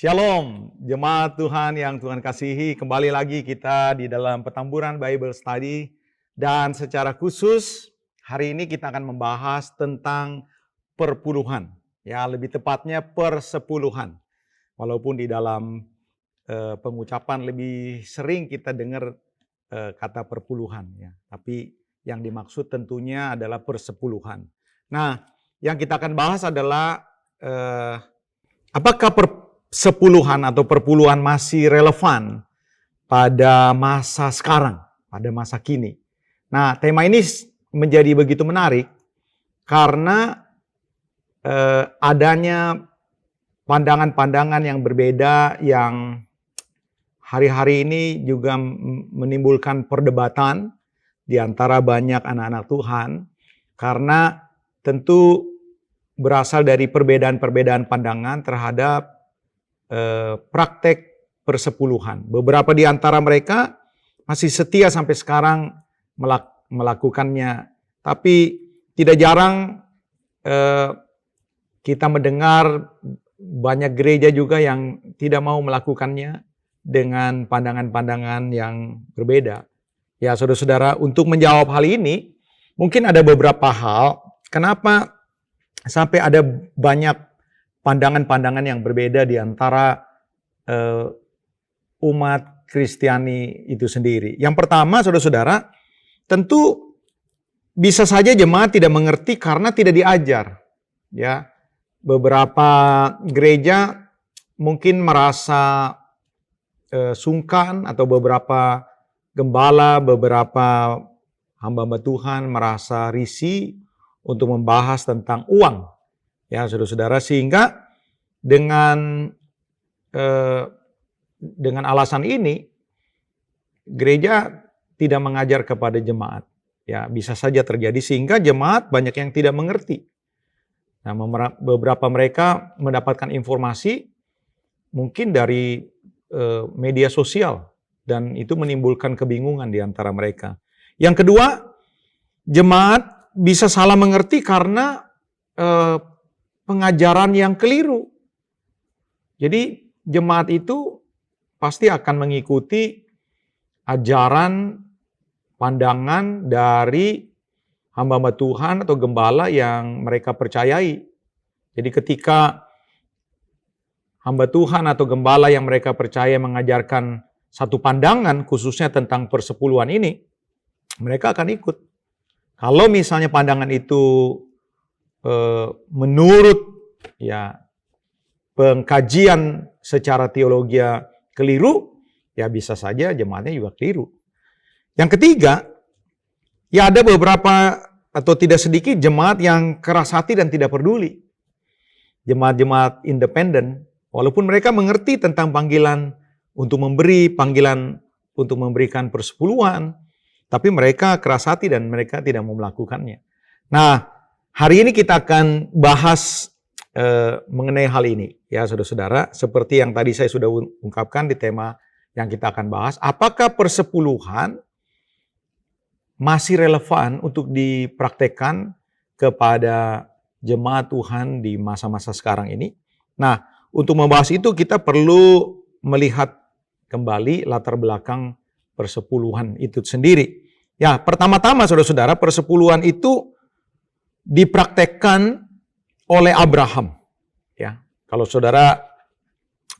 Shalom, jemaat Tuhan yang Tuhan kasihi. Kembali lagi kita di dalam Petamburan Bible Study. Dan secara khusus, hari ini kita akan membahas tentang perpuluhan. Ya, lebih tepatnya persepuluhan. Walaupun di dalam pengucapan lebih sering kita dengar kata perpuluhan. Ya. Tapi yang dimaksud tentunya adalah persepuluhan. Nah, yang kita akan bahas adalah apakah persepuluhan atau perpuluhan masih relevan pada masa sekarang, pada masa kini. Nah, tema ini menjadi begitu menarik karena adanya pandangan-pandangan yang berbeda yang hari-hari ini juga menimbulkan perdebatan di antara banyak anak-anak Tuhan karena tentu berasal dari perbedaan-perbedaan pandangan terhadap praktek persepuluhan. Beberapa di antara mereka masih setia sampai sekarang melakukannya. Tapi tidak jarang kita mendengar banyak gereja juga yang tidak mau melakukannya dengan pandangan-pandangan yang berbeda. Ya, saudara-saudara, untuk menjawab hal ini, mungkin ada beberapa hal kenapa sampai ada banyak pandangan-pandangan yang berbeda di antara umat Kristiani itu sendiri. Yang pertama, saudara-saudara, tentu bisa saja jemaat tidak mengerti karena tidak diajar. Ya, beberapa gereja mungkin merasa sungkan atau beberapa gembala, beberapa hamba-hamba Tuhan merasa risih untuk membahas tentang uang. Ya, saudara-saudara, sehingga dengan alasan ini gereja tidak mengajar kepada jemaat. Ya, bisa saja terjadi sehingga jemaat banyak yang tidak mengerti. Nah, beberapa mereka mendapatkan informasi mungkin dari media sosial dan itu menimbulkan kebingungan di antara mereka. Yang kedua, jemaat bisa salah mengerti karena pengajaran yang keliru. Jadi jemaat itu pasti akan mengikuti ajaran, pandangan dari hamba-hamba Tuhan atau gembala yang mereka percayai. Jadi ketika hamba Tuhan atau gembala yang mereka percaya mengajarkan satu pandangan khususnya tentang persepuluhan ini, mereka akan ikut. Kalau misalnya pandangan itu menurut ya pengkajian secara teologi keliru, ya bisa saja jemaatnya juga keliru. Yang ketiga, ya ada beberapa atau tidak sedikit jemaat yang keras hati dan tidak peduli. Jemaat-jemaat independen, walaupun mereka mengerti tentang panggilan untuk memberi, panggilan untuk memberikan persepuluhan, tapi mereka keras hati dan mereka tidak mau melakukannya. Nah, hari ini kita akan bahas mengenai hal ini, ya saudara-saudara. Seperti yang tadi saya sudah ungkapkan di tema yang kita akan bahas, apakah persepuluhan masih relevan untuk dipraktekkan kepada jemaat Tuhan di masa-masa sekarang ini? Nah, untuk membahas itu kita perlu melihat kembali latar belakang persepuluhan itu sendiri. Ya, pertama-tama saudara-saudara, persepuluhan itu dipraktekkan oleh Abraham. Ya, kalau saudara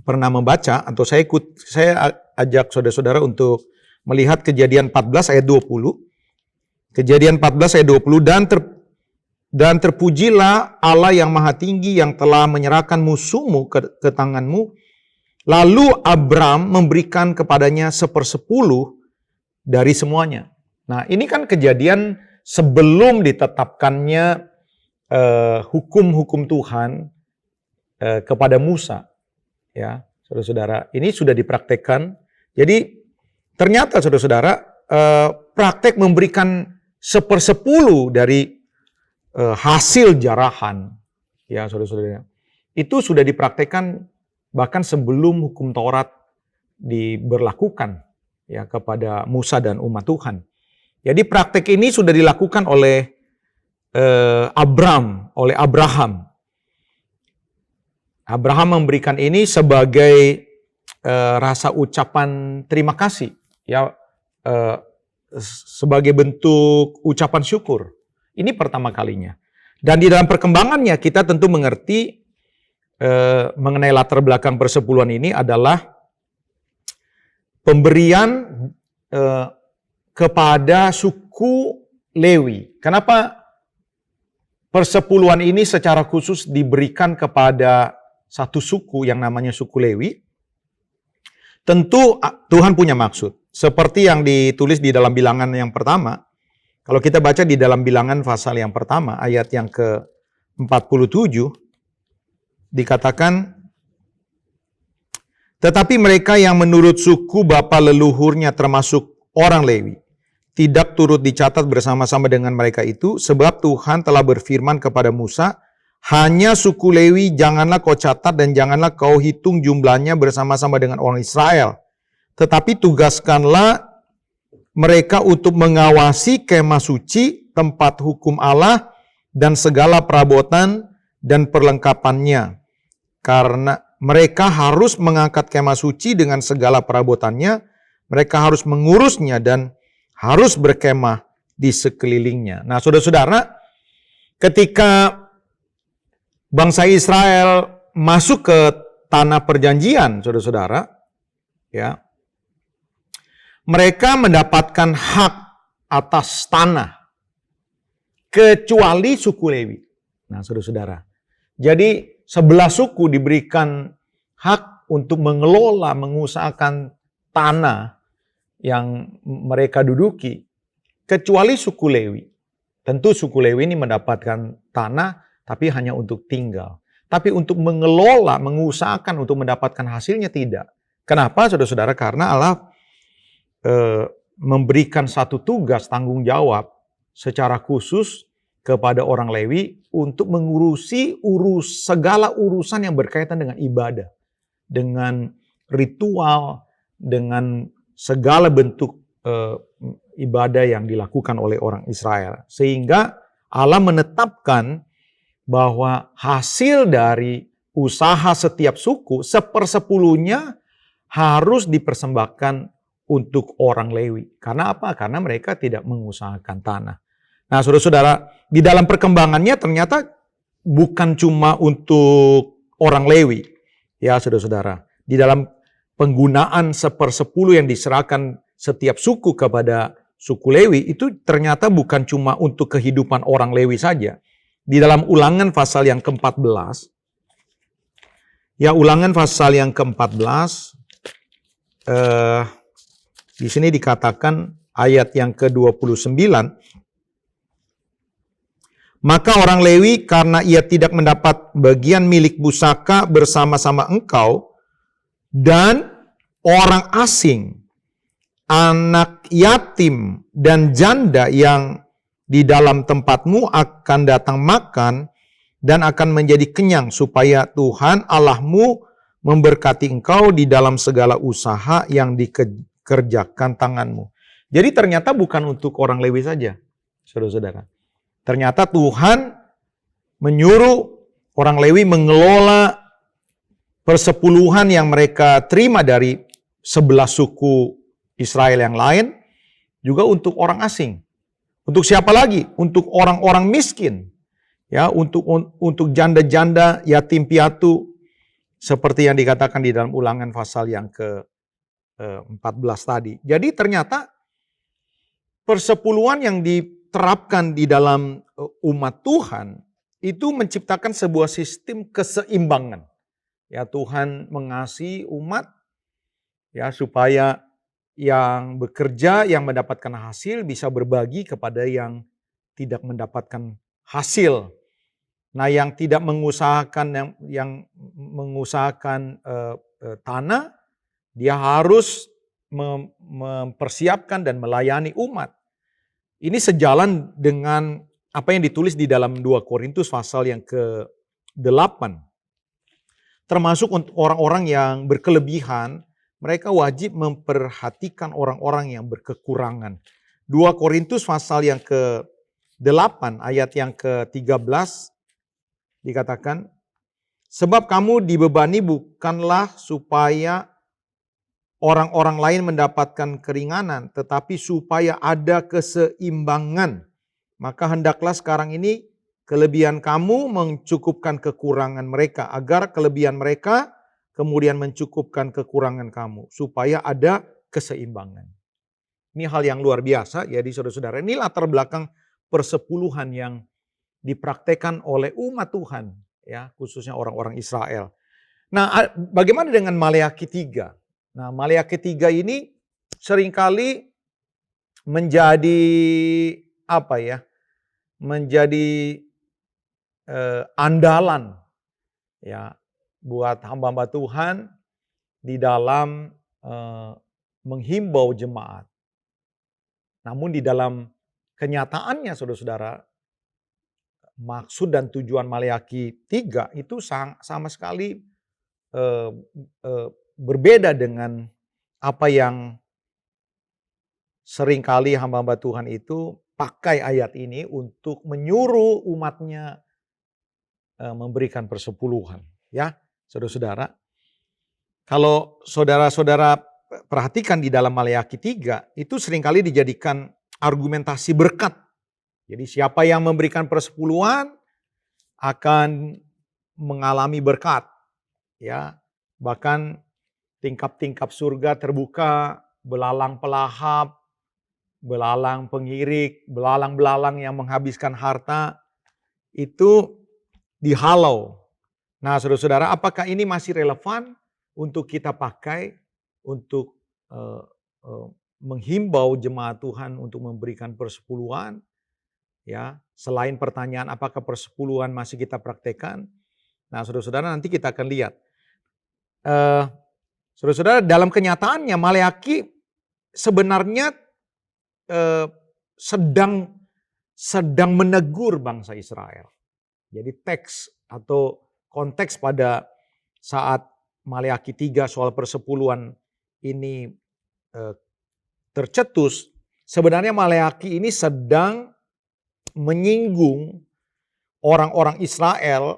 pernah membaca atau saya ajak saudara-saudara untuk melihat Kejadian 14 ayat 20. Kejadian 14 ayat 20, dan terpujilah Allah yang maha tinggi yang telah menyerahkan musuhmu ke tanganmu. Lalu Abram memberikan kepadanya 1/10 dari semuanya. Nah, ini kan kejadian sebelum ditetapkannya hukum-hukum Tuhan kepada Musa. Ya, saudara-saudara, ini sudah dipraktekkan. Jadi ternyata saudara-saudara praktek memberikan 1/10 dari hasil jarahan, ya saudara-saudara, itu sudah dipraktekkan bahkan sebelum hukum Taurat diberlakukan ya kepada Musa dan umat Tuhan. Jadi praktek ini sudah dilakukan oleh Abraham. Abraham memberikan ini sebagai rasa ucapan terima kasih, ya, sebagai bentuk ucapan syukur. Ini pertama kalinya. Dan di dalam perkembangannya kita tentu mengerti mengenai latar belakang persepuluhan ini adalah pemberian kepada suku Lewi. Kenapa persepuluhan ini secara khusus diberikan kepada satu suku yang namanya suku Lewi? Tentu Tuhan punya maksud. Seperti yang ditulis di dalam Bilangan yang pertama. Kalau kita baca di dalam Bilangan pasal yang pertama, ayat yang ke-47, dikatakan, tetapi mereka yang menurut suku bapa leluhurnya termasuk orang Lewi, tidak turut dicatat bersama-sama dengan mereka itu, sebab Tuhan telah berfirman kepada Musa, hanya suku Lewi janganlah kau catat dan janganlah kau hitung jumlahnya bersama-sama dengan orang Israel. Tetapi tugaskanlah mereka untuk mengawasi kemah suci, tempat hukum Allah, dan segala perabotan dan perlengkapannya. Karena mereka harus mengangkat kemah suci dengan segala perabotannya, mereka harus mengurusnya dan harus berkemah di sekelilingnya. Nah, saudara-saudara, ketika bangsa Israel masuk ke tanah perjanjian, saudara-saudara, ya, mereka mendapatkan hak atas tanah, kecuali suku Lewi. Nah, saudara-saudara, jadi 11 suku diberikan hak untuk mengelola, mengusahakan tanah yang mereka duduki, kecuali suku Lewi. Tentu suku Lewi ini mendapatkan tanah, tapi hanya untuk tinggal. Tapi untuk mengelola, mengusahakan untuk mendapatkan hasilnya tidak. Kenapa, saudara-saudara? Karena Allah memberikan satu tugas, tanggung jawab secara khusus kepada orang Lewi untuk mengurusi segala urusan yang berkaitan dengan ibadah, dengan ritual, dengan segala bentuk ibadah yang dilakukan oleh orang Israel. Sehingga Allah menetapkan bahwa hasil dari usaha setiap suku, 1/10 harus dipersembahkan untuk orang Lewi. Karena apa? Karena mereka tidak mengusahakan tanah. Nah, saudara-saudara, di dalam perkembangannya ternyata bukan cuma untuk orang Lewi. Ya, saudara-saudara. Di dalam penggunaan 1/10 yang diserahkan setiap suku kepada suku Lewi, itu ternyata bukan cuma untuk kehidupan orang Lewi saja. Di dalam Ulangan pasal yang ke-14, ya, Ulangan pasal yang ke-14, di sini dikatakan ayat yang ke-29, maka orang Lewi karena ia tidak mendapat bagian milik pusaka bersama-sama engkau, dan orang asing, anak yatim dan janda yang di dalam tempatmu akan datang makan dan akan menjadi kenyang, supaya Tuhan Allahmu memberkati engkau di dalam segala usaha yang dikerjakan tanganmu. Jadi ternyata bukan untuk orang Lewi saja, saudara-saudara. Ternyata Tuhan menyuruh orang Lewi mengelola persepuluhan yang mereka terima dari 11 suku Israel yang lain, juga untuk orang asing. Untuk siapa lagi? Untuk orang-orang miskin. Ya, untuk janda-janda, yatim piatu, seperti yang dikatakan di dalam Ulangan pasal yang ke-14 tadi. Jadi ternyata persepuluhan yang diterapkan di dalam umat Tuhan itu menciptakan sebuah sistem keseimbangan. Ya, Tuhan mengasihi umat, ya, supaya yang bekerja, yang mendapatkan hasil bisa berbagi kepada yang tidak mendapatkan hasil. Nah, yang tidak mengusahakan, yang mengusahakan tanah, dia harus mempersiapkan dan melayani umat. Ini sejalan dengan apa yang ditulis di dalam 2 Korintus pasal yang ke-8. Termasuk untuk orang-orang yang berkelebihan, mereka wajib memperhatikan orang-orang yang berkekurangan. 2 Korintus pasal yang ke-8 ayat yang ke-13 dikatakan, Sebab kamu dibebani bukanlah supaya orang-orang lain mendapatkan keringanan, tetapi supaya ada keseimbangan. Maka hendaklah sekarang ini kelebihan kamu mencukupkan kekurangan mereka, agar kelebihan mereka kemudian mencukupkan kekurangan kamu, supaya ada keseimbangan. Ini hal yang luar biasa. Jadi saudara-saudara, ini latar belakang persepuluhan yang dipraktekkan oleh umat Tuhan, ya, khususnya orang-orang Israel. Nah, bagaimana dengan Maleakhi 3? Nah, Maleakhi 3 ini seringkali menjadi apa ya? Menjadi andalan ya buat hamba-hamba Tuhan di dalam menghimbau jemaat. Namun di dalam kenyataannya saudara-saudara, maksud dan tujuan Maleakhi 3 itu sama sekali berbeda dengan apa yang seringkali hamba-hamba Tuhan itu pakai ayat ini untuk menyuruh umatnya memberikan persepuluhan. Ya, saudara-saudara. Kalau saudara-saudara perhatikan di dalam Maleakhi 3, itu seringkali dijadikan argumentasi berkat. Jadi siapa yang memberikan persepuluhan akan mengalami berkat. Ya, bahkan tingkap-tingkap surga terbuka, belalang pelahap, belalang pengirik, belalang-belalang yang menghabiskan harta, itu dihalau. Nah saudara-saudara, apakah ini masih relevan untuk kita pakai untuk menghimbau jemaat Tuhan untuk memberikan persepuluhan? Ya, selain pertanyaan apakah persepuluhan masih kita praktekkan? Nah saudara-saudara, nanti kita akan lihat. Saudara-saudara, dalam kenyataannya Maleakhi sebenarnya sedang menegur bangsa Israel. Jadi teks atau konteks pada saat Maleakhi 3 soal persepuluhan ini tercetus, sebenarnya Maleakhi ini sedang menyinggung orang-orang Israel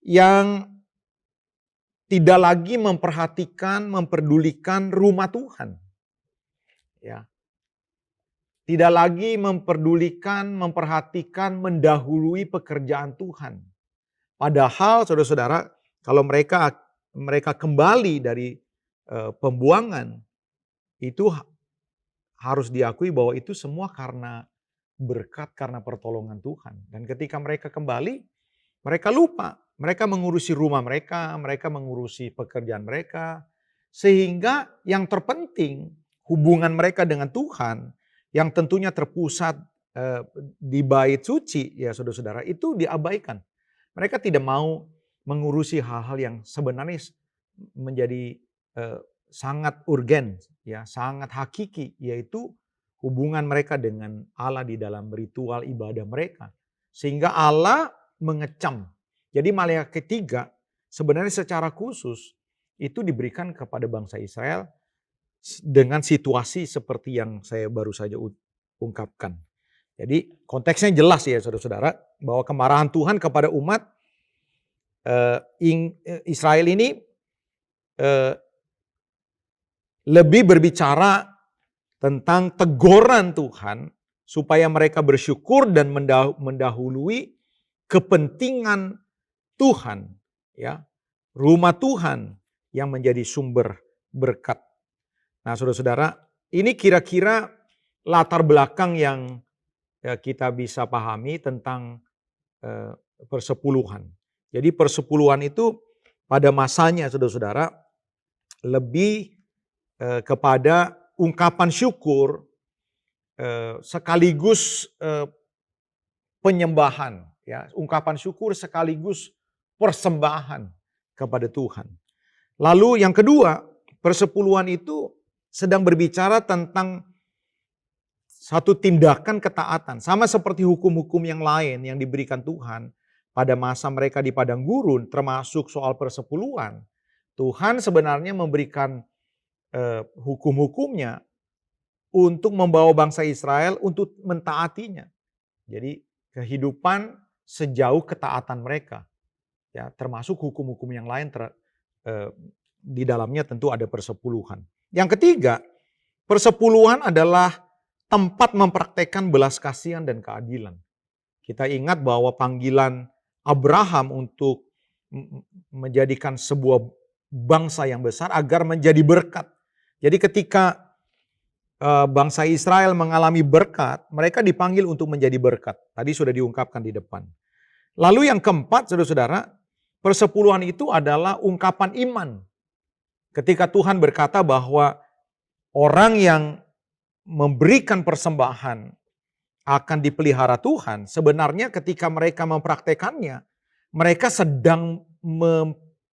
yang tidak lagi memperhatikan, memperdulikan rumah Tuhan. Ya. Tidak lagi memperdulikan, memperhatikan, mendahului pekerjaan Tuhan. Padahal saudara-saudara, kalau mereka kembali dari pembuangan, itu harus diakui bahwa itu semua karena berkat, karena pertolongan Tuhan. Dan ketika mereka kembali, mereka lupa. Mereka mengurusi rumah mereka mengurusi pekerjaan mereka. Sehingga yang terpenting, hubungan mereka dengan Tuhan, yang tentunya terpusat di bait suci, ya saudara-saudara, itu diabaikan. Mereka tidak mau mengurusi hal-hal yang sebenarnya menjadi sangat urgen, ya, sangat hakiki, yaitu hubungan mereka dengan Allah di dalam ritual ibadah mereka. Sehingga Allah mengecam. Jadi Maleakhi 3 sebenarnya secara khusus itu diberikan kepada bangsa Israel dengan situasi seperti yang saya baru saja ungkapkan. Jadi konteksnya jelas ya saudara-saudara, bahwa kemarahan Tuhan kepada umat Israel ini lebih berbicara tentang teguran Tuhan supaya mereka bersyukur dan mendahului kepentingan Tuhan, ya, rumah Tuhan yang menjadi sumber berkat. Nah, saudara-saudara, ini kira-kira latar belakang yang kita bisa pahami tentang persepuluhan. Jadi persepuluhan itu pada masanya saudara-saudara lebih kepada ungkapan syukur sekaligus penyembahan, ya, ungkapan syukur sekaligus persembahan kepada Tuhan. Lalu yang kedua, persepuluhan itu sedang berbicara tentang satu tindakan ketaatan. Sama seperti hukum-hukum yang lain yang diberikan Tuhan pada masa mereka di padang gurun, termasuk soal persepuluhan. Tuhan sebenarnya memberikan hukum-hukumnya untuk membawa bangsa Israel untuk mentaatinya. Jadi kehidupan sejauh ketaatan mereka. Ya, termasuk hukum-hukum yang lain di dalamnya tentu ada persepuluhan. Yang ketiga, persepuluhan adalah tempat mempraktekkan belas kasihan dan keadilan. Kita ingat bahwa panggilan Abraham untuk menjadikan sebuah bangsa yang besar agar menjadi berkat. Jadi ketika bangsa Israel mengalami berkat, mereka dipanggil untuk menjadi berkat. Tadi sudah diungkapkan di depan. Lalu yang keempat, saudara-saudara, persepuluhan itu adalah ungkapan iman. Ketika Tuhan berkata bahwa orang yang memberikan persembahan akan dipelihara Tuhan, sebenarnya ketika mereka mempraktekannya, mereka sedang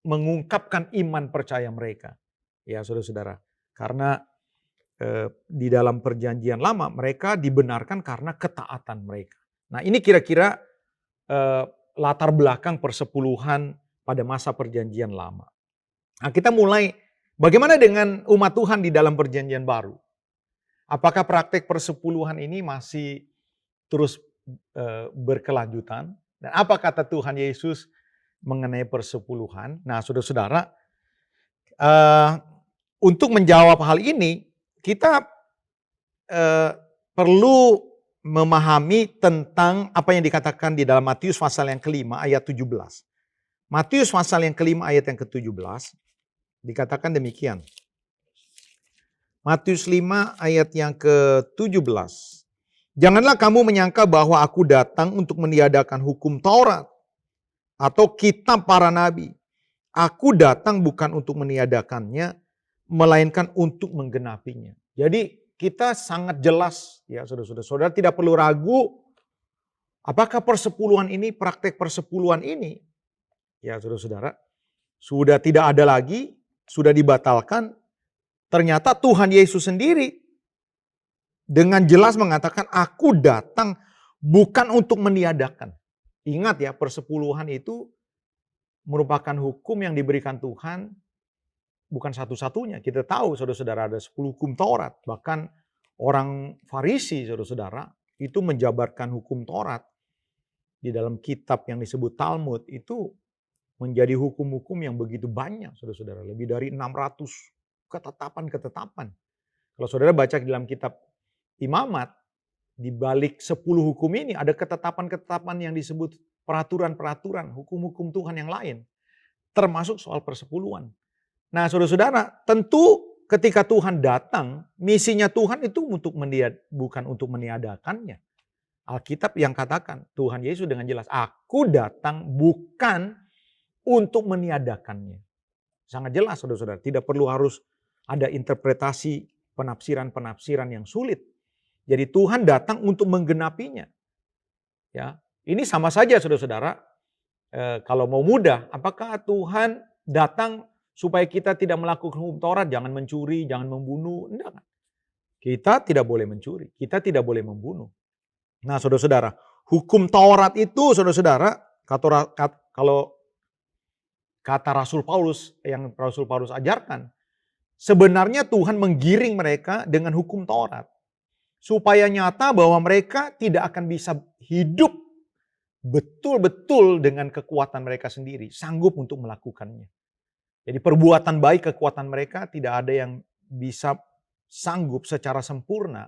mengungkapkan iman percaya mereka. Ya saudara-saudara, karena di dalam perjanjian lama mereka dibenarkan karena ketaatan mereka. Nah ini kira-kira latar belakang persepuluhan pada masa perjanjian lama. Nah kita mulai, bagaimana dengan umat Tuhan di dalam perjanjian baru? Apakah praktek persepuluhan ini masih terus berkelanjutan? Dan apa kata Tuhan Yesus mengenai persepuluhan? Nah saudara-saudara, untuk menjawab hal ini, kita perlu memahami tentang apa yang dikatakan di dalam Matius pasal yang kelima ayat 17. Matius pasal yang kelima ayat yang ke-17 dikatakan demikian. Matius 5 ayat yang ke-17. Janganlah kamu menyangka bahwa aku datang untuk meniadakan hukum Taurat atau kitab para nabi. Aku datang bukan untuk meniadakannya, melainkan untuk menggenapinya. Jadi kita sangat jelas ya saudara-saudara. Saudara tidak perlu ragu apakah persepuluhan ini, praktek persepuluhan ini ya saudara-saudara sudah tidak ada lagi, sudah dibatalkan. Ternyata Tuhan Yesus sendiri dengan jelas mengatakan aku datang bukan untuk meniadakan. Ingat ya, persepuluhan itu merupakan hukum yang diberikan Tuhan. Bukan satu-satunya, kita tahu saudara-saudara ada 10 hukum Taurat. Bahkan orang Farisi saudara-saudara itu menjabarkan hukum Taurat di dalam kitab yang disebut Talmud itu menjadi hukum-hukum yang begitu banyak saudara-saudara. Lebih dari 600 ketetapan-ketetapan. Kalau saudara baca di dalam kitab Imamat, di balik 10 hukum ini ada ketetapan-ketetapan yang disebut peraturan-peraturan, hukum-hukum Tuhan yang lain. Termasuk soal persepuluhan. Nah saudara-saudara, tentu ketika Tuhan datang, misinya Tuhan itu bukan untuk meniadakannya. Alkitab yang katakan, Tuhan Yesus dengan jelas, aku datang bukan untuk meniadakannya. Sangat jelas saudara-saudara, tidak perlu harus ada interpretasi penafsiran-penafsiran yang sulit. Jadi Tuhan datang untuk menggenapinya. Ya, ini sama saja saudara-saudara, kalau mau mudah, apakah Tuhan datang supaya kita tidak melakukan hukum Taurat, jangan mencuri, jangan membunuh. Enggak. Kita tidak boleh mencuri, kita tidak boleh membunuh. Nah saudara-saudara, hukum Taurat itu saudara-saudara, kalau kata Rasul Paulus, yang Rasul Paulus ajarkan, sebenarnya Tuhan menggiring mereka dengan hukum Taurat. Supaya nyata bahwa mereka tidak akan bisa hidup betul-betul dengan kekuatan mereka sendiri, sanggup untuk melakukannya. Jadi perbuatan baik, kekuatan mereka tidak ada yang bisa sanggup secara sempurna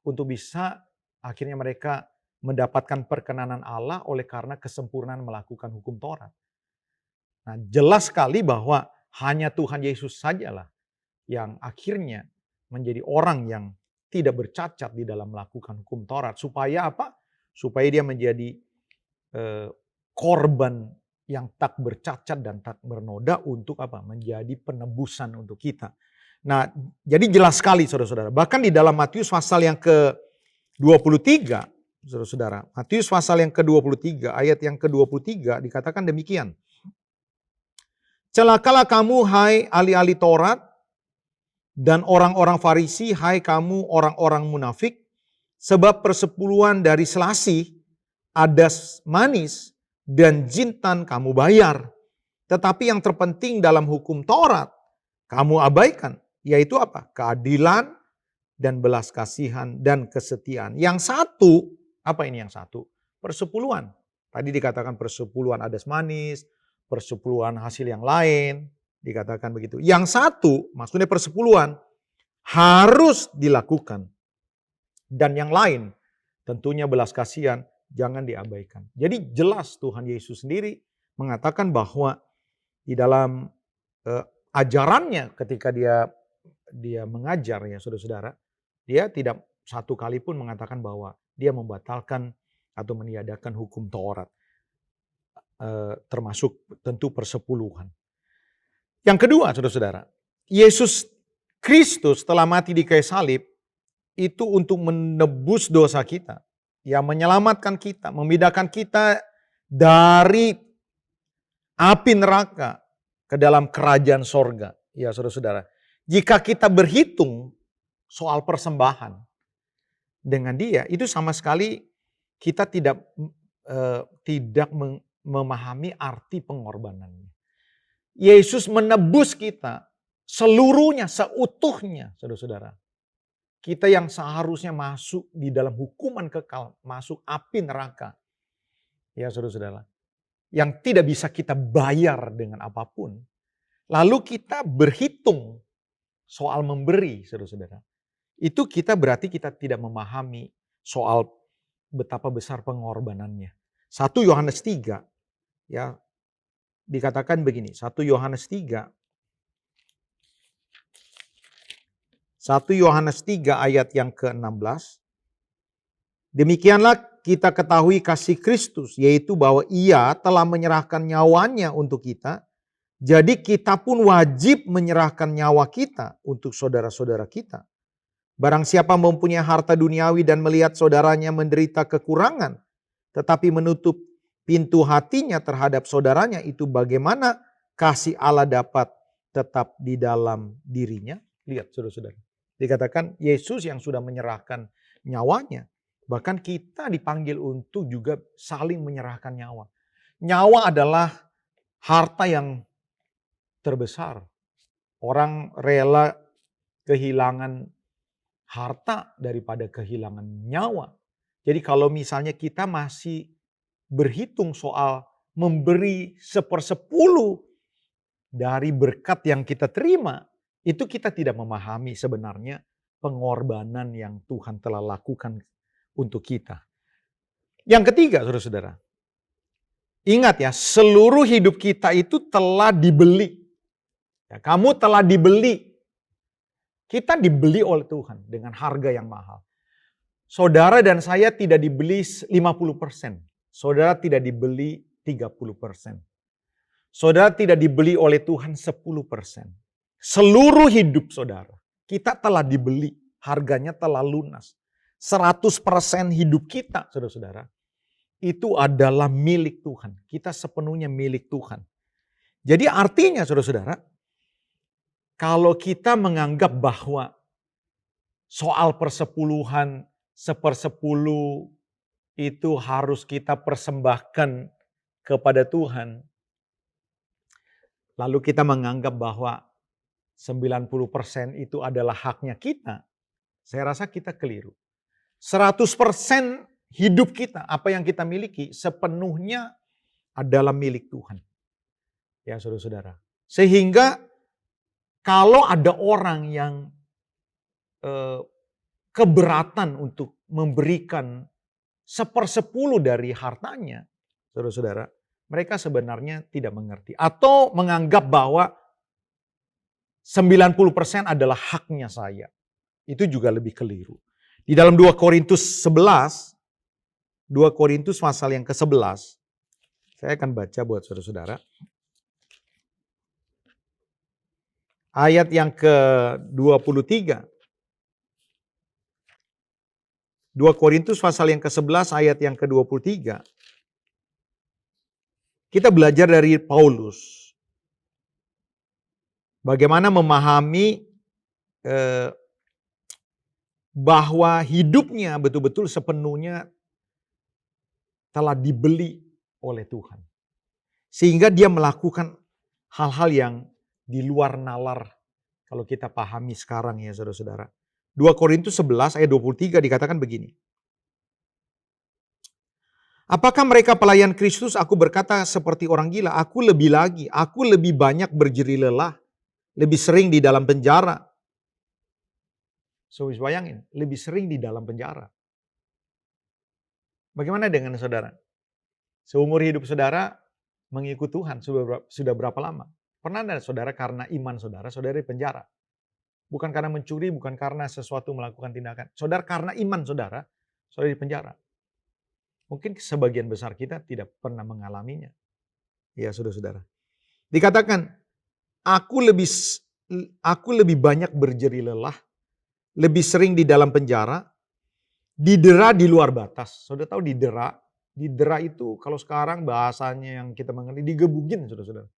untuk bisa akhirnya mereka mendapatkan perkenanan Allah oleh karena kesempurnaan melakukan hukum Taurat. Nah jelas sekali bahwa hanya Tuhan Yesus sajalah yang akhirnya menjadi orang yang tidak bercacat di dalam melakukan hukum Taurat. Supaya apa? Supaya dia menjadi korban yang tak bercacat dan tak bernoda untuk apa? Menjadi penebusan untuk kita. Nah, jadi jelas sekali saudara-saudara. Bahkan di dalam Matius pasal yang ke-23, saudara-saudara. Matius pasal yang ke-23, ayat yang ke-23 dikatakan demikian. Celakalah kamu hai ahli-ahli Taurat dan orang-orang Farisi, hai kamu orang-orang munafik, sebab persepuluhan dari selasih, adas manis, dan jintan kamu bayar. Tetapi yang terpenting dalam hukum Taurat, kamu abaikan. Yaitu apa? Keadilan dan belas kasihan dan kesetiaan. Yang satu, apa ini yang satu? Persepuluhan. Tadi dikatakan persepuluhan adas manis, persepuluhan hasil yang lain, dikatakan begitu. Yang satu, maksudnya persepuluhan, harus dilakukan. Dan yang lain, tentunya belas kasihan, jangan diabaikan. Jadi jelas Tuhan Yesus sendiri mengatakan bahwa di dalam ajarannya ketika dia mengajar ya saudara-saudara, dia tidak satu kali pun mengatakan bahwa dia membatalkan atau meniadakan hukum Taurat, termasuk tentu persepuluhan. Yang kedua saudara-saudara, Yesus Kristus telah mati di kayu salib itu untuk menebus dosa kita, ya menyelamatkan kita, memindahkan kita dari api neraka ke dalam kerajaan sorga. Ya saudara-saudara, jika kita berhitung soal persembahan dengan dia, itu sama sekali kita tidak memahami arti pengorbanannya. Yesus menebus kita seluruhnya, seutuhnya, saudara-saudara. Kita yang seharusnya masuk di dalam hukuman kekal, masuk api neraka. Ya saudara-saudara, yang tidak bisa kita bayar dengan apapun. Lalu kita berhitung soal memberi, saudara-saudara. Itu berarti kita tidak memahami soal betapa besar pengorbanannya. 1 Yohanes 3, ya, dikatakan begini, 1 Yohanes 3 ayat yang ke-16. Demikianlah kita ketahui kasih Kristus, yaitu bahwa Ia telah menyerahkan nyawanya untuk kita. Jadi kita pun wajib menyerahkan nyawa kita untuk saudara-saudara kita. Barang siapa mempunyai harta duniawi dan melihat saudaranya menderita kekurangan, tetapi menutup pintu hatinya terhadap saudaranya, itu bagaimana kasih Allah dapat tetap di dalam dirinya? Lihat saudara-saudara. Dikatakan Yesus yang sudah menyerahkan nyawanya. Bahkan kita dipanggil untuk juga saling menyerahkan nyawa. Nyawa adalah harta yang terbesar. Orang rela kehilangan harta daripada kehilangan nyawa. Jadi kalau misalnya kita masih berhitung soal memberi 1/10 dari berkat yang kita terima, itu kita tidak memahami sebenarnya pengorbanan yang Tuhan telah lakukan untuk kita. Yang ketiga, saudara-saudara, ingat ya, seluruh hidup kita itu telah dibeli. Ya, kamu telah dibeli. Kita dibeli oleh Tuhan dengan harga yang mahal. Saudara dan saya tidak dibeli 50%. Saudara tidak dibeli 30%. Saudara tidak dibeli oleh Tuhan 10%. Seluruh hidup saudara, kita telah dibeli. Harganya telah lunas. 100% hidup kita, saudara-saudara, itu adalah milik Tuhan. Kita sepenuhnya milik Tuhan. Jadi artinya, saudara-saudara, kalau kita menganggap bahwa soal persepuluhan 1/10 itu harus kita persembahkan kepada Tuhan, lalu kita menganggap bahwa 90% itu adalah haknya kita, saya rasa kita keliru. 100% hidup kita, apa yang kita miliki, sepenuhnya adalah milik Tuhan. Ya saudara-saudara. Sehingga kalau ada orang yang keberatan untuk memberikan 1/10 dari hartanya, saudara-saudara, mereka sebenarnya tidak mengerti. Atau menganggap bahwa 90% adalah haknya saya. Itu juga lebih keliru. Di dalam 2 Korintus 11, 2 Korintus pasal yang ke-11, saya akan baca buat saudara-saudara. Ayat yang ke-23. 2 Korintus pasal yang ke-11 ayat yang ke-23. Kita belajar dari Paulus. Bagaimana memahami bahwa hidupnya betul-betul sepenuhnya telah dibeli oleh Tuhan. Sehingga dia melakukan hal-hal yang di luar nalar kalau kita pahami sekarang ya saudara-saudara. 2 Korintus 11 ayat 23 dikatakan begini. Apakah mereka pelayan Kristus? Aku berkata seperti orang gila. Aku lebih lagi. Aku lebih banyak berjerih lelah. Lebih sering di dalam penjara. So, bayangin. Lebih sering di dalam penjara. Bagaimana dengan saudara? Seumur hidup saudara mengikut Tuhan sudah berapa lama? Pernah ada saudara karena iman saudara di penjara? Bukan karena mencuri, bukan karena sesuatu melakukan tindakan. Saudara karena iman saudara di penjara. Mungkin sebagian besar kita tidak pernah mengalaminya. Ya saudara-saudara. Dikatakan, aku lebih banyak berjerih lelah, lebih sering di dalam penjara, didera di luar batas. Saudara tahu didera? Didera itu kalau sekarang bahasanya yang kita mengerti digebugin saudara-saudara.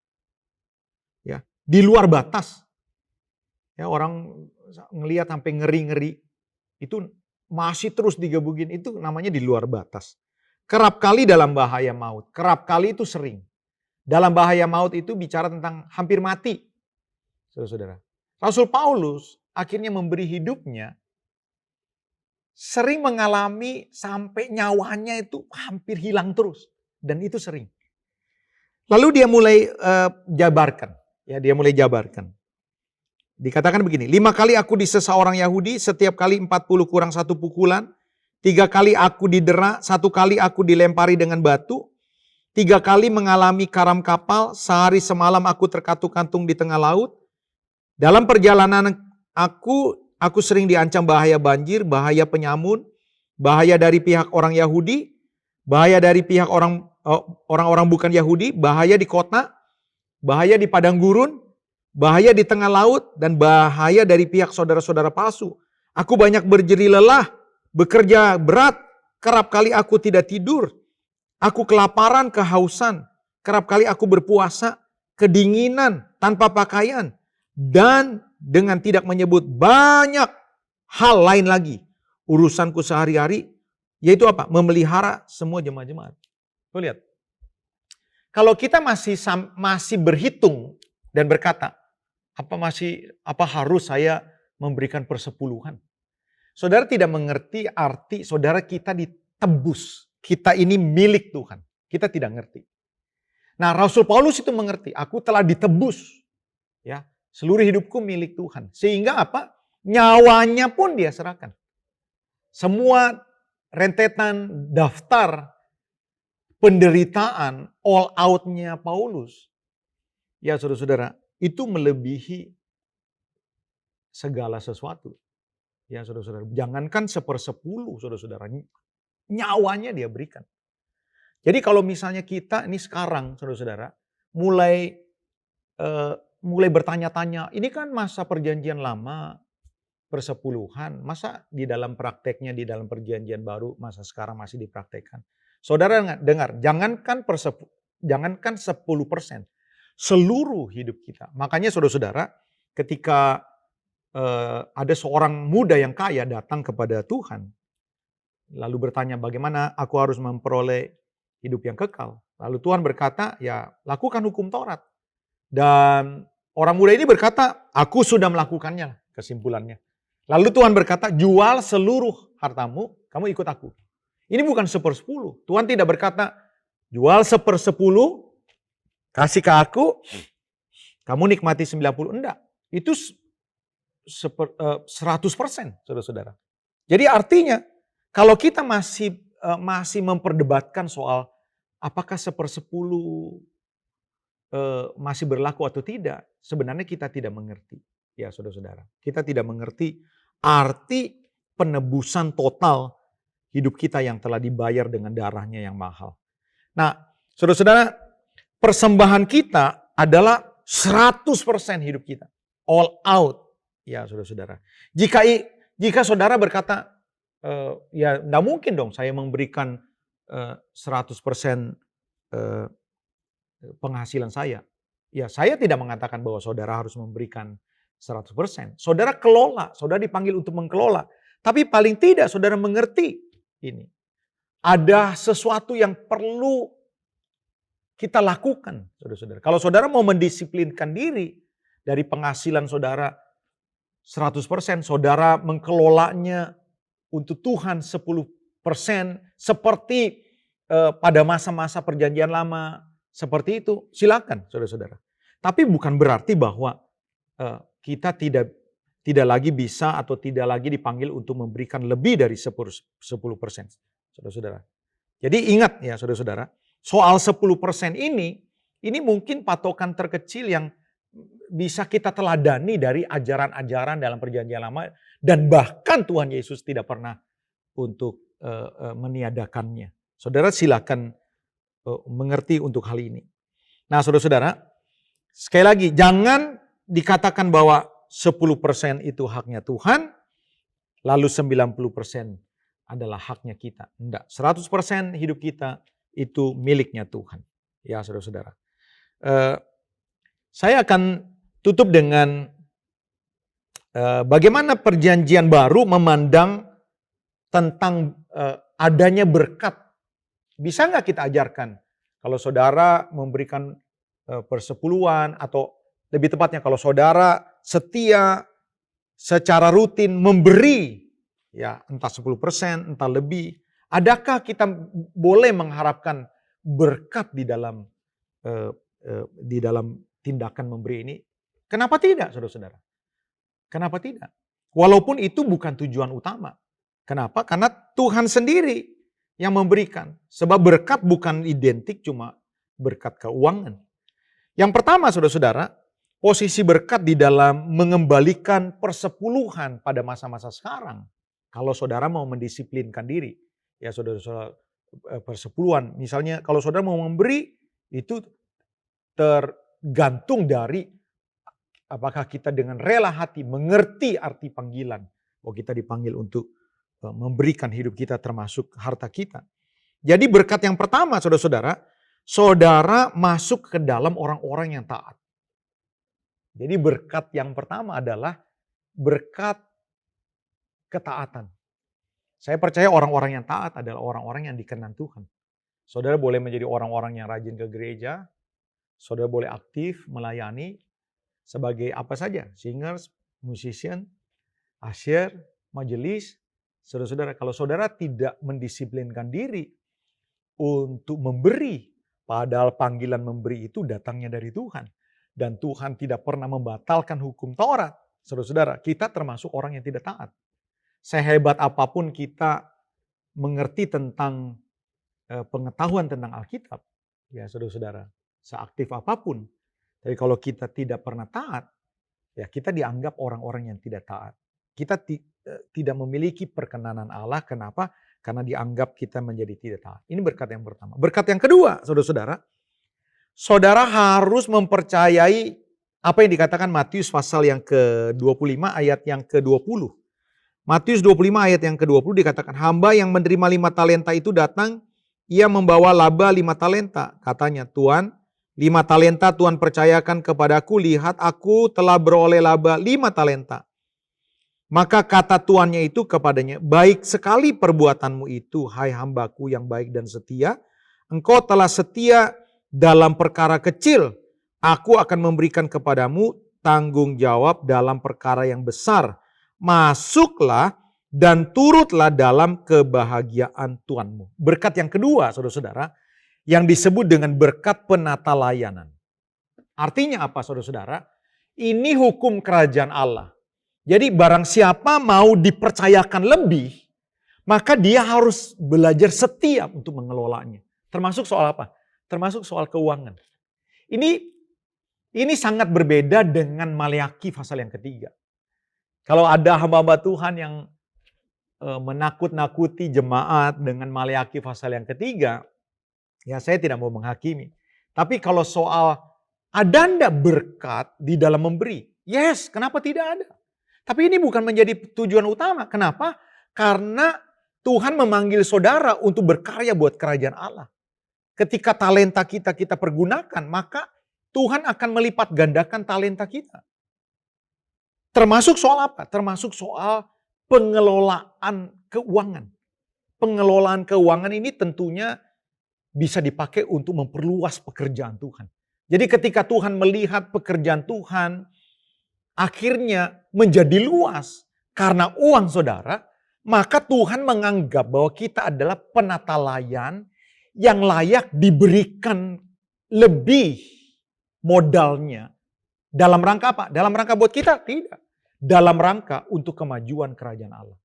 Ya, di luar batas. Ya, orang ngelihat sampai ngeri-ngeri. Itu masih terus digebugin. Itu namanya di luar batas. Kerap kali dalam bahaya maut. Kerap kali itu sering. Dalam bahaya maut itu bicara tentang hampir mati. Saudara-saudara. Rasul Paulus akhirnya memberi hidupnya. Sering mengalami sampai nyawanya itu hampir hilang terus. Dan itu sering. Lalu dia mulai jabarkan. Ya, dia mulai jabarkan. Dikatakan begini, 5 kali aku disesa orang Yahudi, setiap kali 40 kurang 1 pukulan. 3 kali aku didera, 1 kali aku dilempari dengan batu. 3 kali mengalami karam kapal, sehari semalam aku terkatung-kantung di tengah laut. Dalam perjalanan aku sering diancam bahaya banjir, bahaya penyamun, bahaya dari pihak orang Yahudi, bahaya dari pihak orang-orang bukan Yahudi, bahaya di kota, bahaya di padang gurun, bahaya di tengah laut, dan bahaya dari pihak saudara-saudara palsu. Aku banyak berjerih lelah, bekerja berat, kerap kali aku tidak tidur. Aku kelaparan, kehausan, kerap kali aku berpuasa, kedinginan, tanpa pakaian, dan dengan tidak menyebut banyak hal lain lagi. Urusanku sehari-hari, yaitu apa? Memelihara semua jemaat-jemaat. Tuh lihat. Kalau kita masih berhitung dan berkata, apa harus saya memberikan persepuluhan? Saudara tidak mengerti arti saudara kita ditebus. Kita ini milik Tuhan. Kita tidak ngerti. Nah, Rasul Paulus itu mengerti, aku telah ditebus. Ya, seluruh hidupku milik Tuhan. Sehingga apa? Nyawanya pun dia serahkan. Semua rentetan daftar penderitaan all out-nya Paulus. Ya, saudara-saudara, itu melebihi segala sesuatu. Ya saudara-saudara, jangankan 1/10 saudara-saudara, nyawanya dia berikan. Jadi kalau misalnya kita ini sekarang saudara-saudara, mulai bertanya-tanya, ini kan masa perjanjian lama, persepuluhan, masa di dalam prakteknya, di dalam perjanjian baru, masa sekarang masih dipraktekkan. Saudara dengar, jangankan 10%. Seluruh hidup kita. Makanya saudara-saudara, ketika ada seorang muda yang kaya datang kepada Tuhan, lalu bertanya bagaimana aku harus memperoleh hidup yang kekal. Lalu Tuhan berkata, ya lakukan hukum Taurat. Dan orang muda ini berkata, aku sudah melakukannya, kesimpulannya. Lalu Tuhan berkata, jual seluruh hartamu, kamu ikut aku. Ini bukan 1/10. Tuhan tidak berkata, jual 1/10, kasih ke aku, kamu nikmati 90. Enggak, itu 100%, saudara-saudara. Jadi artinya, kalau kita masih memperdebatkan soal apakah 1/10 masih berlaku atau tidak, sebenarnya kita tidak mengerti. Ya saudara-saudara, kita tidak mengerti arti penebusan total hidup kita yang telah dibayar dengan darahnya yang mahal. Nah, saudara-saudara, persembahan kita adalah 100% hidup kita. All out. Ya saudara-saudara. Jika saudara berkata, ya enggak mungkin dong saya memberikan 100% penghasilan saya. Ya saya tidak mengatakan bahwa saudara harus memberikan 100%. Saudara kelola, saudara dipanggil untuk mengelola. Tapi paling tidak saudara mengerti ini. Ada sesuatu yang perlu kita lakukan, saudara-saudara. Kalau saudara mau mendisiplinkan diri dari penghasilan saudara 100%, saudara mengelolanya untuk Tuhan 10%, seperti pada masa-masa perjanjian lama seperti itu, silakan saudara-saudara. Tapi bukan berarti bahwa kita tidak lagi bisa atau tidak lagi dipanggil untuk memberikan lebih dari 10%, saudara-saudara. Jadi ingat ya saudara-saudara, soal 10% ini mungkin patokan terkecil yang bisa kita teladani dari ajaran-ajaran dalam perjanjian lama, dan bahkan Tuhan Yesus tidak pernah untuk meniadakannya. Saudara silakan mengerti untuk hal ini. Nah saudara-saudara, sekali lagi jangan dikatakan bahwa 10% itu haknya Tuhan, lalu 90% adalah haknya kita. Enggak, 100% hidup kita itu miliknya Tuhan. Ya saudara-saudara. Saya akan tutup dengan bagaimana perjanjian baru memandang tentang adanya berkat. Bisa nggak kita ajarkan kalau saudara memberikan persepuluhan, atau lebih tepatnya kalau saudara setia secara rutin memberi, ya entah 10%, entah lebih, adakah kita boleh mengharapkan berkat di dalam tindakan memberi ini? Kenapa tidak, saudara-saudara? Kenapa tidak? Walaupun itu bukan tujuan utama. Kenapa? Karena Tuhan sendiri yang memberikan. Sebab berkat bukan identik cuma berkat keuangan. Yang pertama, saudara-saudara, posisi berkat di dalam mengembalikan persepuluhan pada masa-masa sekarang. Kalau saudara mau mendisiplinkan diri, ya saudara-saudara, persepuluhan. Misalnya kalau saudara mau memberi, itu tergantung dari apakah kita dengan rela hati mengerti arti panggilan. Bahwa kita dipanggil untuk memberikan hidup kita termasuk harta kita. Jadi berkat yang pertama saudara-saudara, saudara masuk ke dalam orang-orang yang taat. Jadi berkat yang pertama adalah berkat ketaatan. Saya percaya orang-orang yang taat adalah orang-orang yang dikenan Tuhan. Saudara boleh menjadi orang-orang yang rajin ke gereja, saudara boleh aktif melayani sebagai apa saja, singers, musician, usher, majelis. Saudara-saudara, kalau saudara tidak mendisiplinkan diri untuk memberi, padahal panggilan memberi itu datangnya dari Tuhan. Dan Tuhan tidak pernah membatalkan hukum Taurat. Saudara-saudara, kita termasuk orang yang tidak taat. Sehebat apapun kita mengerti tentang pengetahuan tentang Alkitab, ya saudara-saudara, seaktif apapun. Tapi kalau kita tidak pernah taat, ya kita dianggap orang-orang yang tidak taat. Kita tidak memiliki perkenanan Allah. Kenapa? Karena dianggap kita menjadi tidak taat. Ini berkat yang pertama. Berkat yang kedua, saudara-saudara, saudara harus mempercayai apa yang dikatakan Matius pasal yang ke-25 ayat yang ke-20. Matius 25 ayat yang ke-20 dikatakan, hamba yang menerima 5 talenta itu datang, ia membawa laba 5 talenta. Katanya, Tuan, 5 talenta Tuhan percayakan kepadaku, lihat aku telah beroleh laba 5 talenta. Maka kata tuannya itu kepadanya, baik sekali perbuatanmu itu, hai hambaku yang baik dan setia. Engkau telah setia dalam perkara kecil, aku akan memberikan kepadamu tanggung jawab dalam perkara yang besar. Masuklah dan turutlah dalam kebahagiaan Tuhanmu. Berkat yang kedua, saudara-saudara, yang disebut dengan berkat penata layanan. Artinya apa, saudara-saudara? Ini hukum kerajaan Allah. Jadi barang siapa mau dipercayakan lebih, maka dia harus belajar setia untuk mengelolanya. Termasuk soal apa? Termasuk soal keuangan. Ini sangat berbeda dengan Maleakhi pasal yang ketiga. Kalau ada hamba-hamba Tuhan yang menakut-nakuti jemaat dengan Maleakhi pasal yang ketiga, ya saya tidak mau menghakimi. Tapi kalau soal ada enggak berkat di dalam memberi? Yes, kenapa tidak ada? Tapi ini bukan menjadi tujuan utama. Kenapa? Karena Tuhan memanggil saudara untuk berkarya buat kerajaan Allah. Ketika talenta kita pergunakan, maka Tuhan akan melipat gandakan talenta kita. Termasuk soal apa? Termasuk soal pengelolaan keuangan. Pengelolaan keuangan ini tentunya bisa dipakai untuk memperluas pekerjaan Tuhan. Jadi ketika Tuhan melihat pekerjaan Tuhan akhirnya menjadi luas karena uang saudara, maka Tuhan menganggap bahwa kita adalah penata layan yang layak diberikan lebih modalnya. Dalam rangka apa? Dalam rangka buat kita? Tidak. Dalam rangka untuk kemajuan kerajaan Allah.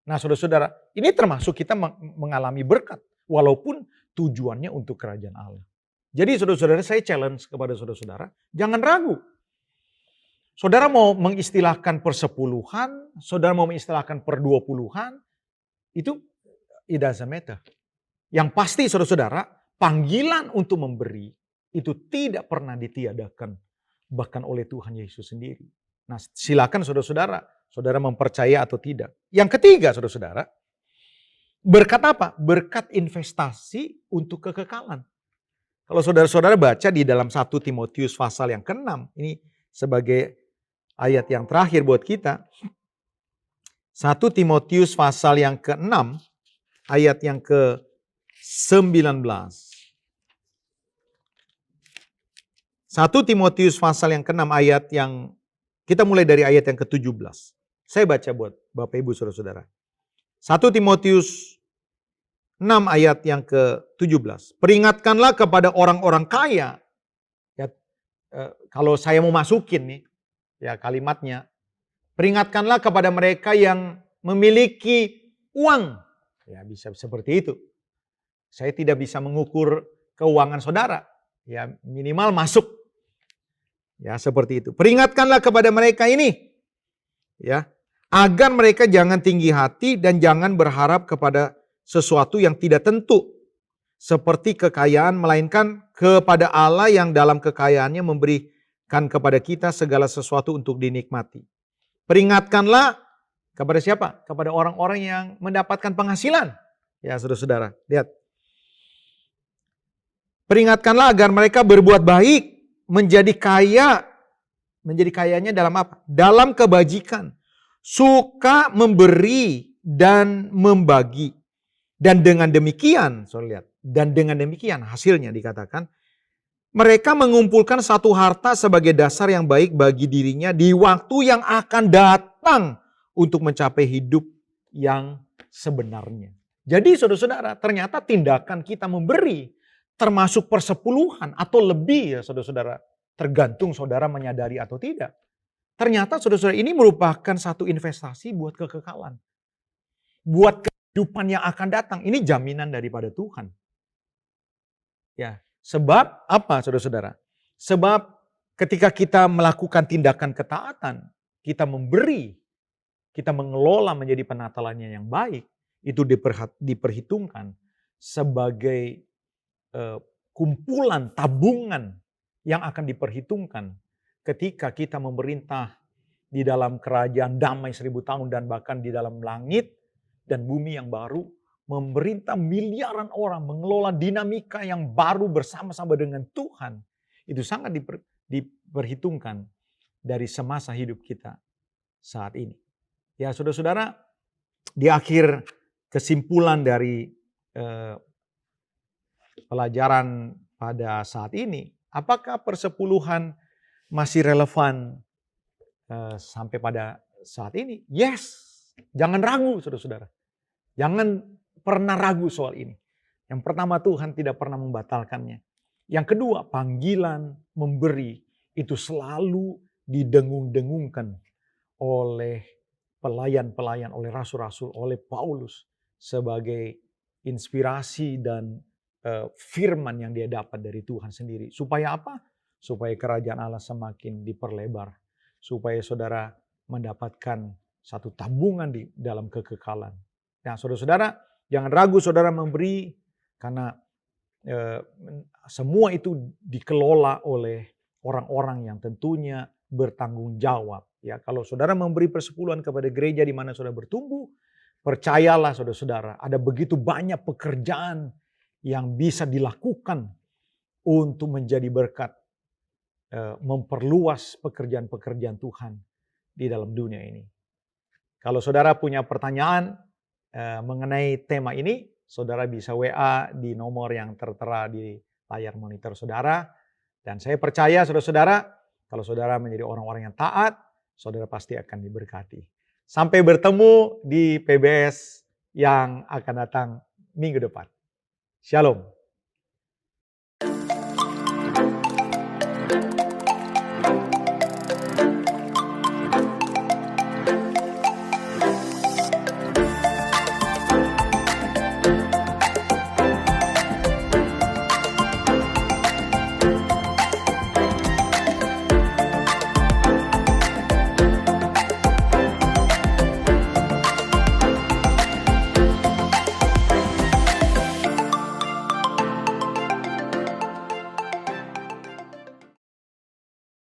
Nah saudara-saudara, ini termasuk kita mengalami berkat. Walaupun tujuannya untuk kerajaan Allah. Jadi saudara-saudara, saya challenge kepada saudara-saudara, jangan ragu. Saudara mau mengistilahkan persepuluhan, saudara mau mengistilahkan per-20-an, itu it doesn't matter. Yang pasti saudara-saudara, panggilan untuk memberi itu tidak pernah ditiadakan bahkan oleh Tuhan Yesus sendiri. Nah, silakan saudara-saudara, saudara mempercaya atau tidak. Yang ketiga saudara-saudara, berkat apa? Berkat investasi untuk kekekalan. Kalau saudara-saudara baca di dalam 1 Timotius pasal yang ke-6, ini sebagai ayat yang terakhir buat kita. 1 Timotius pasal yang ke-6, ayat yang ke-19. 1 Timotius pasal yang ke-6 ayat yang, kita mulai dari ayat yang ke-17. Saya baca buat Bapak Ibu Saudara-saudara. 1 Timotius 6 ayat yang ke-17. Peringatkanlah kepada orang-orang kaya. Ya, kalau saya mau masukin nih, ya kalimatnya. Peringatkanlah kepada mereka yang memiliki uang. Ya bisa seperti itu. Saya tidak bisa mengukur keuangan saudara. Ya minimal masuk. Ya seperti itu. Peringatkanlah kepada mereka ini. Ya, agar mereka jangan tinggi hati dan jangan berharap kepada sesuatu yang tidak tentu. Seperti kekayaan, melainkan kepada Allah yang dalam kekayaannya memberikan kepada kita segala sesuatu untuk dinikmati. Peringatkanlah kepada siapa? Kepada orang-orang yang mendapatkan penghasilan. Ya saudara-saudara, lihat. Peringatkanlah agar mereka berbuat baik, menjadi kaya. Menjadi kayanya dalam apa? Dalam kebajikan. Suka memberi dan membagi. Dan dengan demikian, saudara lihat. Dan dengan demikian hasilnya dikatakan, mereka mengumpulkan satu harta sebagai dasar yang baik bagi dirinya di waktu yang akan datang untuk mencapai hidup yang sebenarnya. Jadi saudara-saudara, ternyata tindakan kita memberi termasuk persepuluhan atau lebih ya saudara-saudara. Tergantung saudara menyadari atau tidak. Ternyata saudara-saudara ini merupakan satu investasi buat kekekalan. Buat kehidupan yang akan datang. Ini jaminan daripada Tuhan. Ya, sebab apa saudara-saudara? Sebab ketika kita melakukan tindakan ketaatan, kita memberi, kita mengelola menjadi penatalannya yang baik, itu diperhitungkan sebagai kumpulan tabungan yang akan diperhitungkan ketika kita memerintah di dalam kerajaan damai 1000 tahun dan bahkan di dalam langit dan bumi yang baru, memerintah miliaran orang, mengelola dinamika yang baru bersama-sama dengan Tuhan. Itu sangat diperhitungkan dari semasa hidup kita saat ini. Ya saudara-saudara, di akhir kesimpulan dari pelajaran pada saat ini, apakah persepuluhan masih relevan sampai pada saat ini? Yes, jangan ragu saudara-saudara. Jangan pernah ragu soal ini. Yang pertama, Tuhan tidak pernah membatalkannya. Yang kedua, panggilan memberi itu selalu didengung-dengungkan oleh pelayan-pelayan, oleh rasul-rasul, oleh Paulus sebagai inspirasi dan firman yang dia dapat dari Tuhan sendiri. Supaya apa? Supaya kerajaan Allah semakin diperlebar. Supaya saudara mendapatkan satu tabungan di dalam kekekalan. Nah saudara-saudara, jangan ragu saudara memberi karena semua itu dikelola oleh orang-orang yang tentunya bertanggung jawab. Ya, kalau saudara memberi persepuluhan kepada gereja di mana saudara bertumbuh, percayalah saudara-saudara, ada begitu banyak pekerjaan yang bisa dilakukan untuk menjadi berkat, memperluas pekerjaan-pekerjaan Tuhan di dalam dunia ini. Kalau saudara punya pertanyaan mengenai tema ini, saudara bisa WA di nomor yang tertera di layar monitor saudara. Dan saya percaya saudara-saudara, kalau saudara menjadi orang-orang yang taat, saudara pasti akan diberkati. Sampai bertemu di PBS yang akan datang minggu depan. Shalom.